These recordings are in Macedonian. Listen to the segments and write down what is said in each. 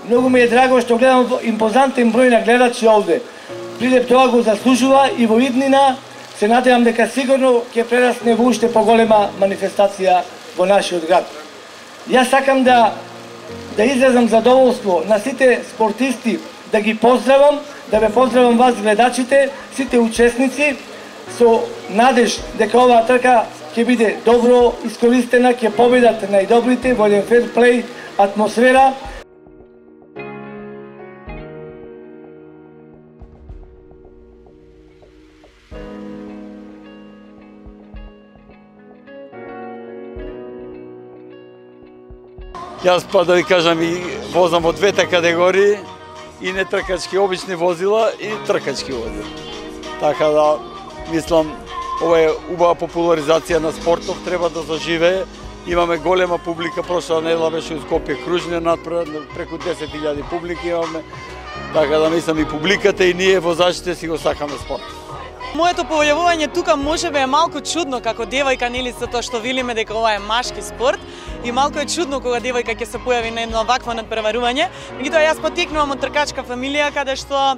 Многу ми е драго што гледам импозантен број на гледачи овде. Прилеп тоа го заслужува и во иднина се надевам дека сигурно ќе прерасне во уште поголема манифестација во нашиот град. Јас сакам да изразам задоволство на сите спортисти, да ги поздравам, да ве поздравам вас гледачите, сите учесници, со надеж дека оваа трка ќе биде добро искористена, ќе победат најдобрите во еден фер плей атмосфера. Јас па да ви кажам и возам во двете категории, и не тркачки обични возила и тркачки возила. Така да мислам ова е убава популаризација на спортов, треба да заживее. Имаме голема публика, прошла недела беше у Скопје кружниот натпред, преку 10.000 публики имаме. Така да мислам и публиката и ние возачите си го сакаме спорт. Моето појавување тука можеби е малку чудно како девојка, нели, затоа што велиме дека ова е машки спорт и малку е чудно кога девојка ќе се појави на едно вакво надпреварување. Меѓутоа јас потекнувам од тркачка фамилија каде што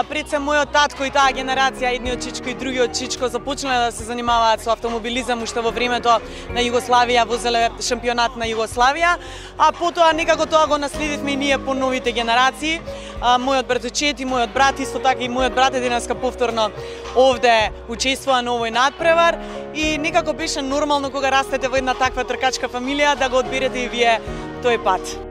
пред се мојот татко и таа генерација, едниот чичко и другиот чичко започнале да се занимаваат со автомобилизам уште во времето на Југославија, возеле шампионат на Југославија, а потоа некако тоа го наследивме и ние по новите генерации. Мојот братовчет и мојот брат, исто така и мојот брат денеска повторно овде учествува на овој надпревар и некако беше нормално кога растете во една таква тркачка фамилија да го одберете и вие тој пат.